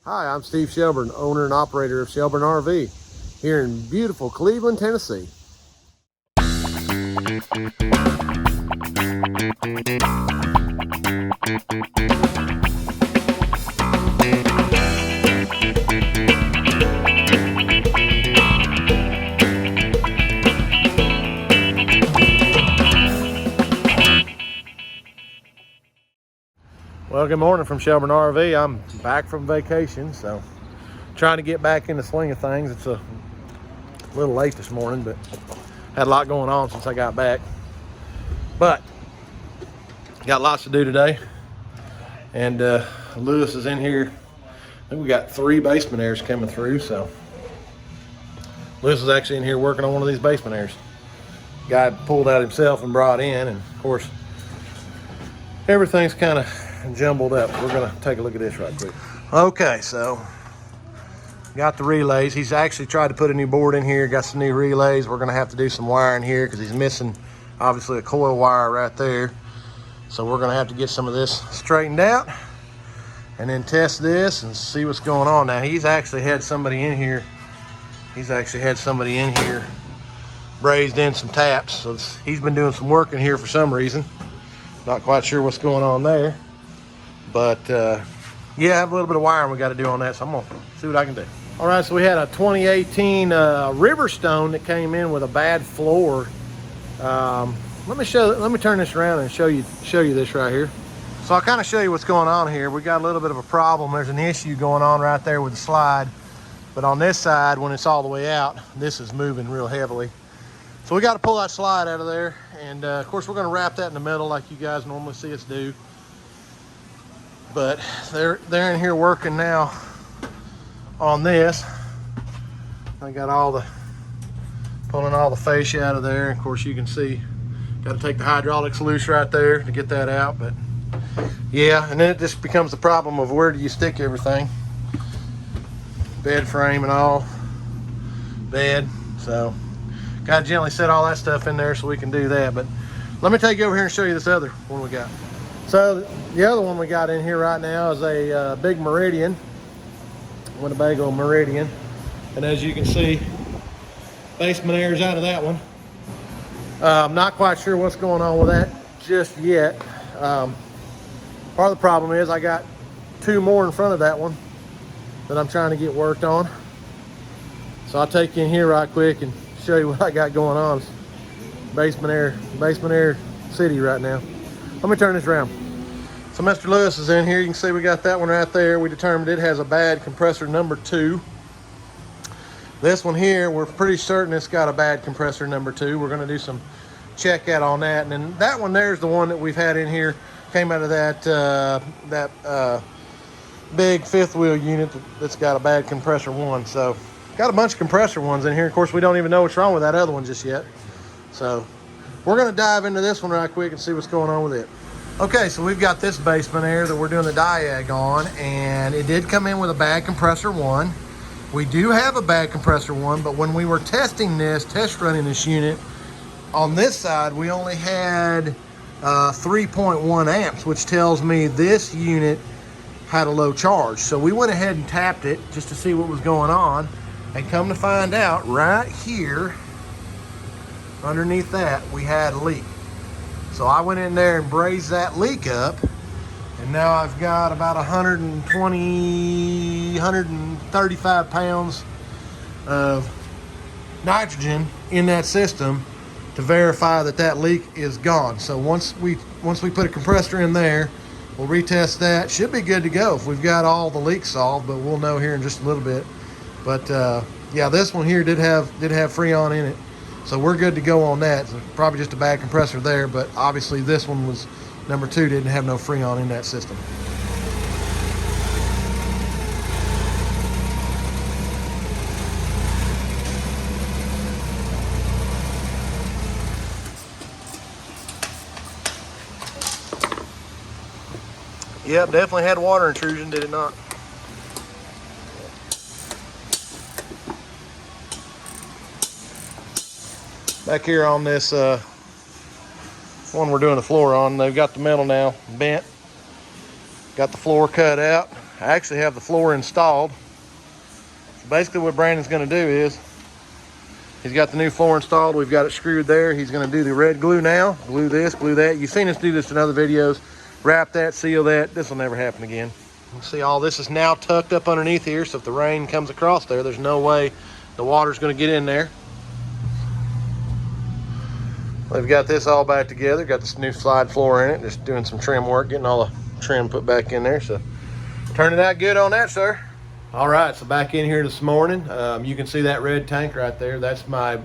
Hi, I'm Steve Shelburne, owner and operator of Shelburne RV here in beautiful Cleveland, Tennessee. Well, good morning from Shelburne RV. I'm back from vacation, so trying to get back in the swing of things. It's a little late this morning, but had a lot going on since I got back. But got lots to do today, and Lewis is in here. I think we got 3 basement airs coming through, so Lewis is actually in here working on one of these basement airs. Guy pulled out himself and brought in, and of course everything's kind of jumbled up. We're gonna take a look at this right quick. Okay, so got the relays. He's actually tried to put a new board in here, got some new relays. We're gonna have to do some wiring here because he's missing obviously a coil wire right there. So we're gonna have to get some of this straightened out and then test this and see what's going on. Now he's actually had somebody in here. Brazed in some taps. So he's been doing some work in here for some reason. Not quite sure what's going on there. But yeah, I have a little bit of wiring we got to do on that, so I'm gonna see what I can do. All right, so we had a 2018 Riverstone that came in with a bad floor. Let me turn this around and show you this right here. So I'll kind of show you what's going on here. We got a little bit of a problem. There's an issue going on right there with the slide, but on this side, when it's all the way out, this is moving real heavily. So we got to pull that slide out of there, and of course we're going to wrap that in the middle like you guys normally see us do. But they're in here working now on this. I got pulling all the fascia out of there. Of course you can see, got to take the hydraulics loose right there to get that out. But yeah, and then it just becomes the problem of where do you stick everything. Bed frame and all, bed. So got to gently set all that stuff in there so we can do that. But let me take you over here and show you this other one we got. So the other one we got in here right now is a big Meridian, Winnebago Meridian. And as you can see, basement air is out of that one. I'm not quite sure what's going on with that just yet. Part of the problem is I got 2 more in front of that one that I'm trying to get worked on. So I'll take you in here right quick and show you what I got going on. It's basement air city right now. Let me turn this around. So Mr. Lewis is in here. You can see we got that one right there. We determined it has a bad compressor number 2. This one here, we're pretty certain it's got a bad compressor number 2. We're gonna do some check out on that. And then that one there's the one that we've had in here. Came out of that big 5th wheel unit that's got a bad compressor 1. So got a bunch of compressor ones in here. Of course, we don't even know what's wrong with that other one just yet. So we're gonna dive into this one right quick and see what's going on with it. Okay, so we've got this basement air that we're doing the diag on, and it did come in with a bad compressor 1. We do have a bad compressor 1, but when we were test running this unit, on this side, we only had 3.1 amps, which tells me this unit had a low charge. So we went ahead and tapped it just to see what was going on, and come to find out, right here, underneath that, we had a leak. So I went in there and brazed that leak up, and now I've got about 135 pounds of nitrogen in that system to verify that that leak is gone. So once we put a compressor in there, we'll retest that. Should be good to go if we've got all the leaks solved, but we'll know here in just a little bit. But yeah, this one here did have Freon in it. So we're good to go on that. So probably just a bad compressor there, but obviously this one was number 2, didn't have no Freon in that system. Yep, definitely had water intrusion, did it not? Back here on this one we're doing the floor on, they've got the metal now bent. Got the floor cut out. I actually have the floor installed. So basically what Brandon's gonna do is, he's got the new floor installed. We've got it screwed there. He's gonna do the red glue now. Glue this, glue that. You've seen us do this in other videos. Wrap that, seal that. This will never happen again. You see all this is now tucked up underneath here, so if the rain comes across there, there's no way the water's gonna get in there. We've got this all back together. Got this new slide floor in it. Just doing some trim work, getting all the trim put back in there. So turning out good on that, sir. All right, so back in here this morning. You can see that red tank right there. That's my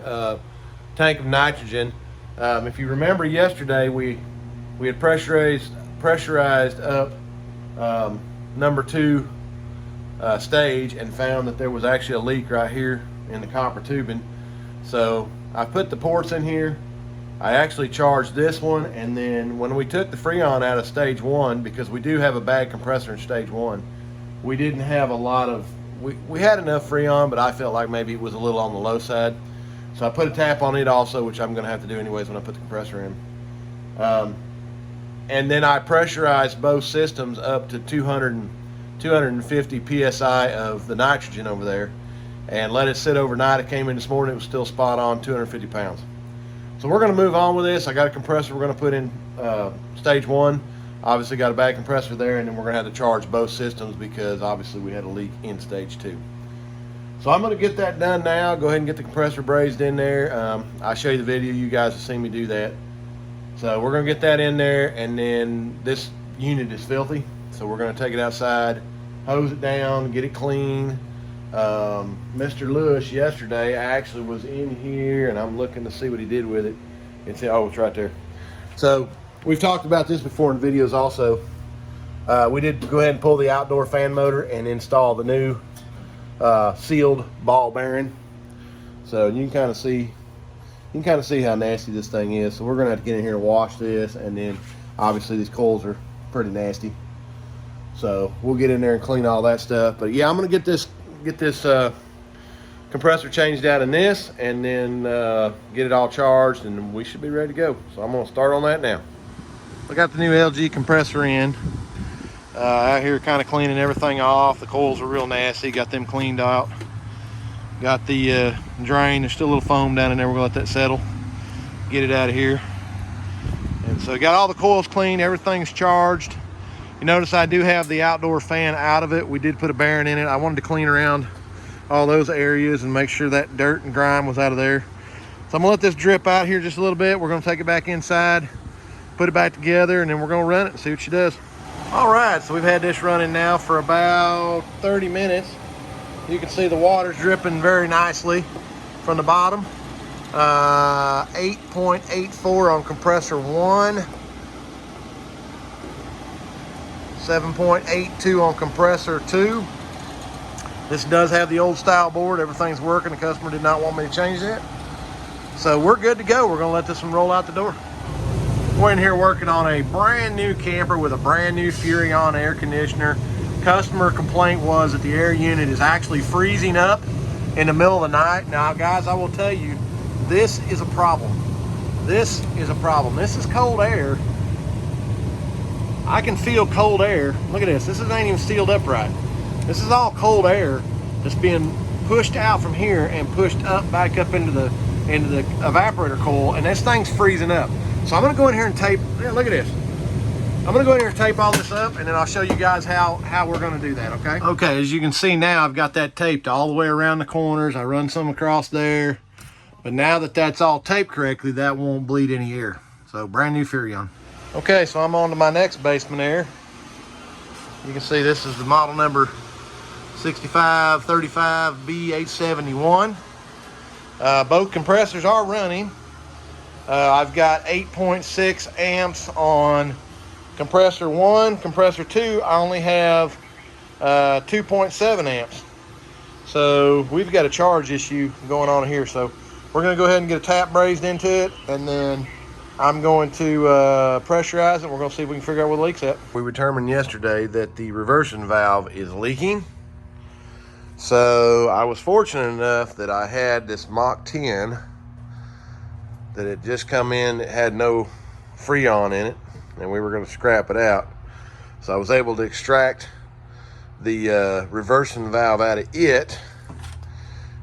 tank of nitrogen. If you remember yesterday, we had pressurized up number 2 stage and found that there was actually a leak right here in the copper tubing. So I put the ports in here. I actually charged this one, and then when we took the Freon out of stage 1, because we do have a bad compressor in stage 1, we didn't have a lot of, we had enough Freon, but I felt like maybe it was a little on the low side. So I put a tap on it also, which I'm gonna have to do anyways when I put the compressor in. And then I pressurized both systems up to 250 PSI of the nitrogen over there and let it sit overnight. It came in this morning, it was still spot on, 250 pounds. So we're going to move on with this. I got a compressor we're going to put in stage 1. Obviously got a bad compressor there, and then we're going to have to charge both systems because obviously we had a leak in stage 2. So I'm going to get that done now. Go ahead and get the compressor brazed in there. I'll show you the video. You guys have seen me do that. So we're going to get that in there, and then this unit is filthy. So we're going to take it outside, hose it down, get it clean. Mr. Lewis yesterday actually was in here, and I'm looking to see what he did with it. It's, oh, it's right there. So we've talked about this before in videos also. We did go ahead and pull the outdoor fan motor and install the new sealed ball bearing. So you can kind of see how nasty this thing is. So we're gonna have to get in here and wash this, and then obviously these coils are pretty nasty. So we'll get in there and clean all that stuff. But yeah, I'm gonna get this compressor changed out in this, and then get it all charged, and we should be ready to go. So I'm gonna start on that now. I got the new LG compressor in. Out here kind of cleaning everything off. The coils are real nasty. Got them cleaned out. Got the drain. There's still a little foam down in there. We're gonna let that settle. Get it out of here. And so got all the coils clean. Everything's charged. You notice I do have the outdoor fan out of it. We did put a bearing in it. I wanted to clean around all those areas and make sure that dirt and grime was out of there. So I'm gonna let this drip out here just a little bit. We're gonna take it back inside, put it back together, and then we're gonna run it and see what she does. All right, so we've had this running now for about 30 minutes. You can see the water's dripping very nicely from the bottom. 8.84 on compressor 1. 7.82 on compressor 2. This does have the old style board. Everything's working. The customer did not want me to change that. So we're good to go. We're gonna let this one roll out the door. We're in here working on a brand new camper with a brand new Furrion air conditioner. Customer complaint was that the air unit is actually freezing up in the middle of the night. Now guys, I will tell you, this is a problem. This is a problem. This is cold air. I can feel cold air. Look at this. This ain't even sealed up right. This is all cold air that's being pushed out from here and pushed up back up into the evaporator coil, and this thing's freezing up. So I'm gonna go in here and tape. Yeah, look at this. I'm gonna go in here and tape all this up, and then I'll show you guys how we're gonna do that. Okay. Okay. As you can see now, I've got that taped all the way around the corners. I run some across there, but now that that's all taped correctly, that won't bleed any air. So brand new Furrion. Okay, so I'm on to my next Basement Air. You can see this is the model number 6535B871. Both compressors are running. I've got 8.6 amps on compressor 1. Compressor 2, I only have 2.7 amps. So we've got a charge issue going on here. So we're gonna go ahead and get a tap brazed into it, and then I'm going to pressurize it. We're going to see if we can figure out where the leak's at. We determined yesterday that the reversing valve is leaking. So I was fortunate enough that I had this Mach 10 that had just come in. It had no Freon in it, and we were going to scrap it out. So I was able to extract the reversing valve out of it.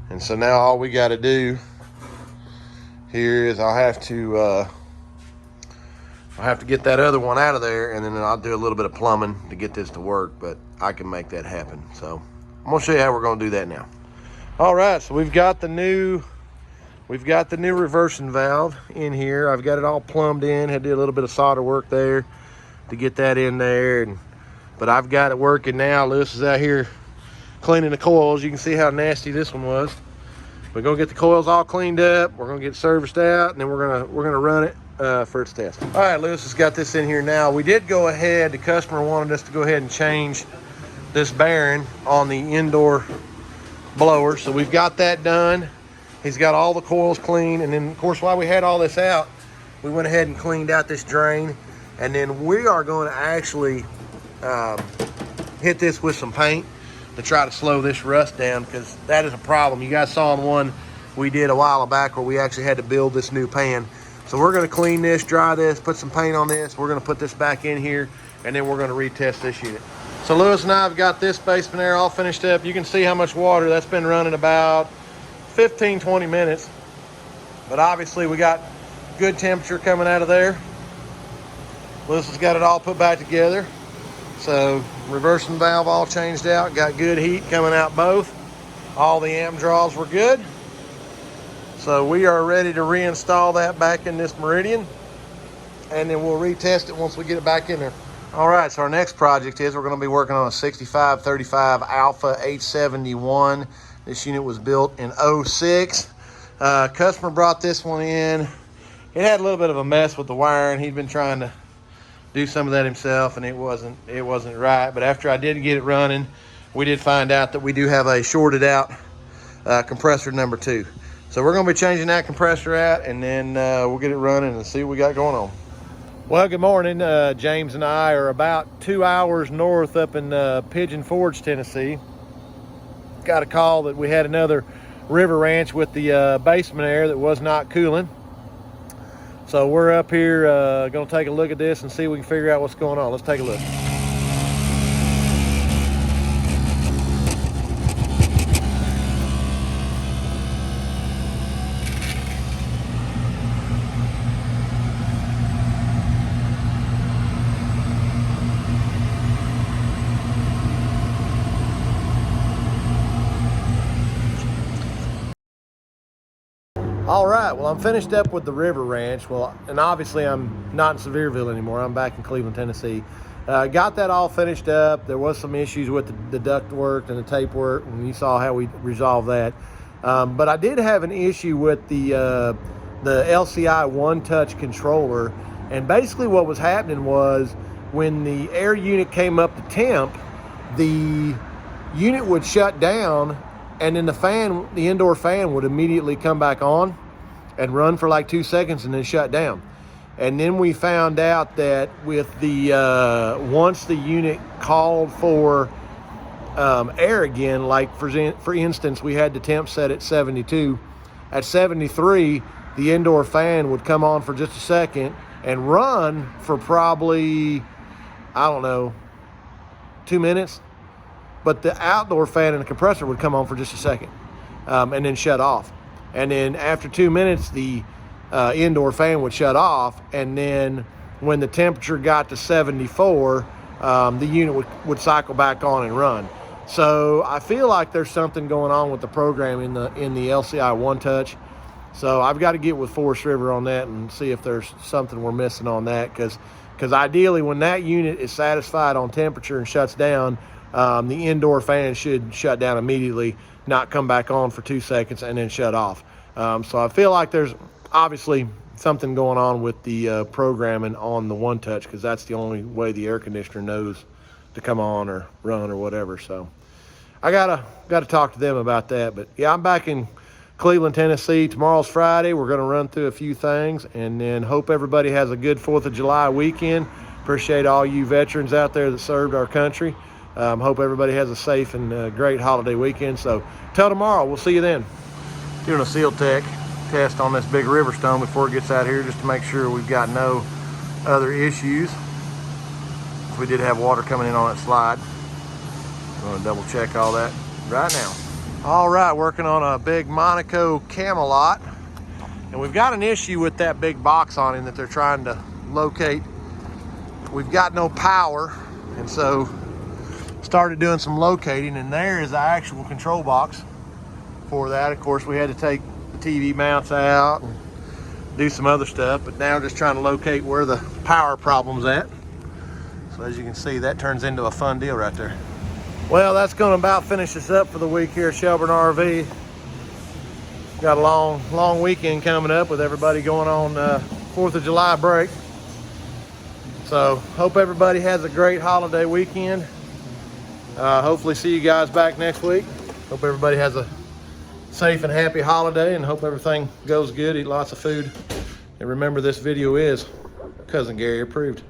And so now all we got to do here is I'll have to get that other one out of there, and then I'll do a little bit of plumbing to get this to work, but I can make that happen. So I'm gonna show you how we're gonna do that now. All right, so we've got the new reversing valve in here. I've got it all plumbed in, had to do a little bit of solder work there to get that in there, but I've got it working now. Lewis is out here cleaning the coils. You can see how nasty this one was. We're gonna get the coils all cleaned up, we're gonna get it serviced out, and then we're gonna run it for its test. All right, Lewis has got this in here now. We did go ahead, the customer wanted us to go ahead and change this bearing on the indoor blower, so we've got that done. He's got all the coils clean, and then of course while we had all this out, we went ahead and cleaned out this drain, and then we are going to actually hit this with some paint to try to slow this rust down, because that is a problem. You guys saw on one we did a while back where we actually had to build this new pan. So we're gonna clean this, dry this, put some paint on this. We're gonna put this back in here, and then we're gonna retest this unit. So Lewis and I have got this basement air all finished up. You can see how much water that's been running, about 15, 20 minutes. But obviously we got good temperature coming out of there. Lewis has got it all put back together. So reversing valve all changed out, got good heat coming out both. All the amp draws were good. So we are ready to reinstall that back in this Meridian, and then we'll retest it once we get it back in there. All right, so our next project is we're gonna be working on a 6535 Alpha 871. This unit was built in 06. Customer brought this one in. It had a little bit of a mess with the wiring. He'd been trying to do some of that himself, and it wasn't right. But after I did get it running, we did find out that we do have a shorted out compressor number 2. So we're gonna be changing that compressor out, and then we'll get it running and see what we got going on. Well, good morning. James and I are about 2 hours north up in Pigeon Forge, Tennessee. Got a call that we had another river ranch with the basement air that was not cooling. So we're up here gonna take a look at this and see if we can figure out what's going on. Let's take a look. All right, well, I'm finished up with the River Ranch. Well, and obviously I'm not in Sevierville anymore. I'm back in Cleveland, Tennessee. Got that all finished up. There was some issues with the duct work and the tape work, and you saw how we resolved that. But I did have an issue with the LCI one-touch controller. And basically what was happening was when the air unit came up to temp, the unit would shut down, and then the indoor fan would immediately come back on and run for like 2 seconds and then shut down. And then we found out that with the once the unit called for air again, like for instance, we had the temp set at 72. At 73, the indoor fan would come on for just a second and run for probably, I don't know, 2 minutes. But the outdoor fan and the compressor would come on for just a second and then shut off. And then after 2 minutes, the indoor fan would shut off. And then when the temperature got to 74, the unit would cycle back on and run. So I feel like there's something going on with the program in the LCI One Touch. So I've got to get with Forest River on that and see if there's something we're missing on that. Because ideally, when that unit is satisfied on temperature and shuts down, the indoor fan should shut down immediately, not come back on for 2 seconds and then shut off. So I feel like there's obviously something going on with the programming on the One Touch, because that's the only way the air conditioner knows to come on or run or whatever. So I gotta talk to them about that. But yeah, I'm back in Cleveland, Tennessee. Tomorrow's Friday. We're gonna run through a few things, and then hope everybody has a good 4th of July weekend. Appreciate all you veterans out there that served our country. Hope everybody has a safe and great holiday weekend. So till tomorrow, we'll see you then. Doing a seal tech test on this big Riverstone before it gets out here, just to make sure we've got no other issues. We did have water coming in on that slide. I'm gonna double check all that right now. All right, working on a big Monaco Camelot. And we've got an issue with that big box on him that they're trying to locate. We've got no power, and so started doing some locating, and there is the actual control box for that. Of course, we had to take the TV mounts out and do some other stuff, but now just trying to locate where the power problem's at. So as you can see, that turns into a fun deal right there. Well, that's gonna about finish us up for the week here at Shelburne RV. Got a long weekend coming up with everybody going on 4th of July break. So hope everybody has a great holiday weekend. Hopefully see you guys back next week. Hope everybody has a safe and happy holiday, and hope everything goes good. Eat lots of food. And remember, this video is Cousin Gary approved.